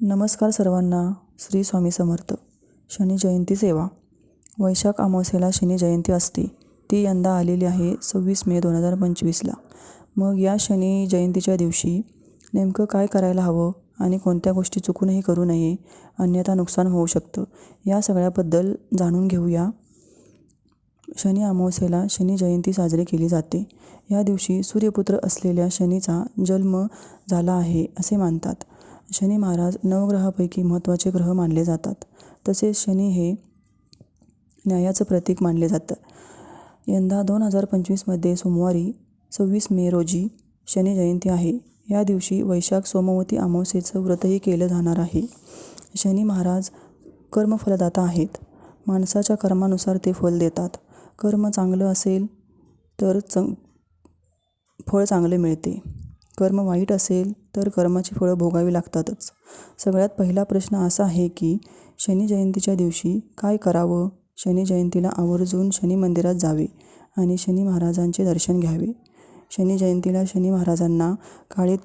नमस्कार सर्वांना. श्री स्वामी समर्थ. शनी जयंती सेवा. वैशाख अमावास्येला शनी जयंती असते. ती यंदा आलेली आहे 26 मे 2025ला. मग या शनी जयंतीच्या दिवशी नेमकं काय करायला हवं आणि कोणत्या गोष्टी चुकूनही करू नये, अन्यथा नुकसान होऊ शकतं, या सगळ्याबद्दल जाणून घेऊया. शनी अमावास्येला शनी जयंती साजरी केली जाते. या दिवशी सूर्यपुत्र असलेल्या शनीचा जन्म झाला आहे असे मानतात. शनी महाराज नवग्रहापैकी महत्त्वाचे ग्रह मानले जातात. तसेच शनी हे न्यायाचं प्रतीक मानले जातं. यंदा 2025मध्ये सोमवारी 26 मे रोजी शनी जयंती आहे. या दिवशी वैशाख सोमवती अमावास्येचं व्रतही केलं जाणार आहे. शनी महाराज कर्मफलदाता आहेत. माणसाच्या कर्मानुसार ते फल देतात. कर्म चांगलं असेल तर फळ चांगले मिळते. कर्म वाईट असेल तर कर्माची फळं भोगावी लागतातच. सगळ्यात पहिला प्रश्न असा आहे की शनी जयंतीच्या दिवशी काय करावं? शनी जयंतीला आवर्जून शनी मंदिरात जावे आणि शनी महाराजांचे दर्शन घ्यावे. शनी जयंतीला शनी महाराजांना काळे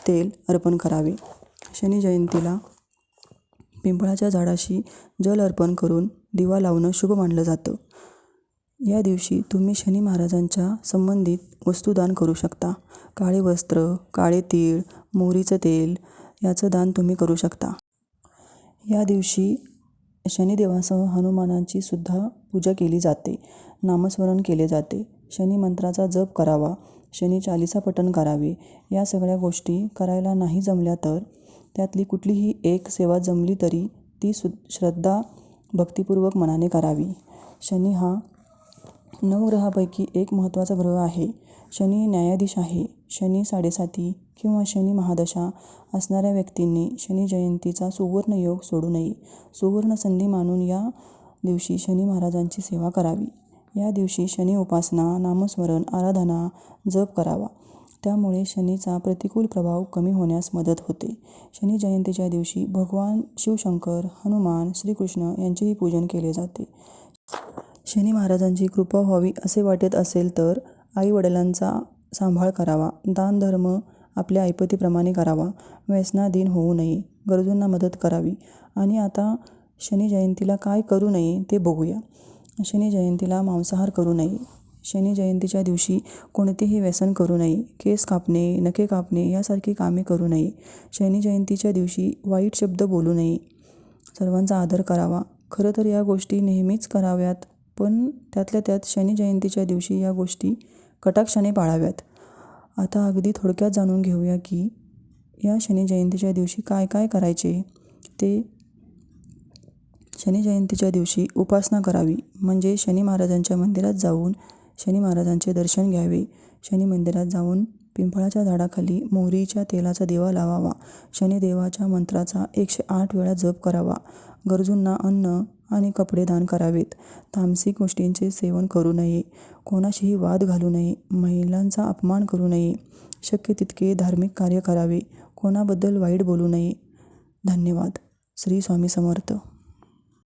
तेल अर्पण करावे. शनी जयंतीला पिंपळाच्या झाडाशी जल अर्पण करून दिवा लावणं शुभ मानलं जातं. या दिवशी तुम्ही शनी महाराजांच्या संबंधित वस्तू दान करू शकता. काळे वस्त्र, काळे तीळ, मोहरीचं तेल याचं दान तुम्ही करू शकता. या दिवशी शनिदेवासह हनुमानांची सुद्धा पूजा केली जाते. नामस्मरण केले जाते. शनी मंत्राचा जप करावा. शनी चालीसा पठण करावे. या सगळ्या गोष्टी करायला नाही जमल्या तर त्यातली कुठलीही एक सेवा जमली तरी ती श्रद्धा भक्तिपूर्वक मनाने करावी. शनी हा नवग्रहापैकी एक महत्त्वाचा ग्रह आहे. शनी न्यायाधीश आहे. शनी 7.5 किंवा शनी महादशा असणाऱ्या व्यक्तींनी शनी जयंतीचा सुवर्ण योग सोडू नये. सुवर्ण संधी मानून या दिवशी शनी महाराजांची सेवा करावी. या दिवशी शनी उपासना, नामस्मरण, आराधना, जप करावा. त्यामुळे शनीचा प्रतिकूल प्रभाव कमी होण्यास मदत होते. शनी जयंतीच्या दिवशी भगवान शिवशंकर, हनुमान, श्रीकृष्ण यांचेही पूजन केले जाते. शनी महाराजांची कृपा व्हावी असे वाटत असेल तर आई-वडिलांचा सांभाळ करावा. दानधर्म आपल्या ऐपतीप्रमाणे करावा. व्यसनाधीन होऊ नये. गरजूंना मदत करावी. आणि आता शनी जयंतीला काय करू नये ते बघूया. शनी जयंतीला मांसाहार करू नये. शनी जयंतीच्या दिवशी कोणतेही व्यसन करू नये. केस कापणे, नखे कापणे यासारखी कामे करू नये. शनी जयंतीच्या दिवशी वाईट शब्द बोलू नये. सर्वांचा आदर करावा. खरं तर या गोष्टी नेहमीच कराव्यात, पण त्यातल्या त्यात शनी जयंतीच्या दिवशी या गोष्टी कटाक्षाने पाळाव्यात. आता अगदी थोडक्यात जाणून घेऊया की या शनी जयंतीच्या दिवशी काय काय करायचे ते. शनी जयंतीच्या दिवशी उपासना करावी. म्हणजे शनी महाराजांच्या मंदिरात जाऊन शनी महाराजांचे दर्शन घ्यावे. शनी मंदिरात जाऊन पिंपळाच्या झाडाखाली मोहरीच्या तेलाचा दिवा लावावा. शनिदेवाच्या मंत्राचा 108 वेळा जप करावा. गरजूंना अन्न आणि कपडे दान करावेत. तामसिक गोष्टींचे सेवन करू नये. कोणाशीही वाद घालू नये. महिलांचा अपमान करू नये. शक्य तितके धार्मिक कार्य करावे. कोणाबद्दल वाईट बोलू नये. धन्यवाद. श्री स्वामी समर्थ.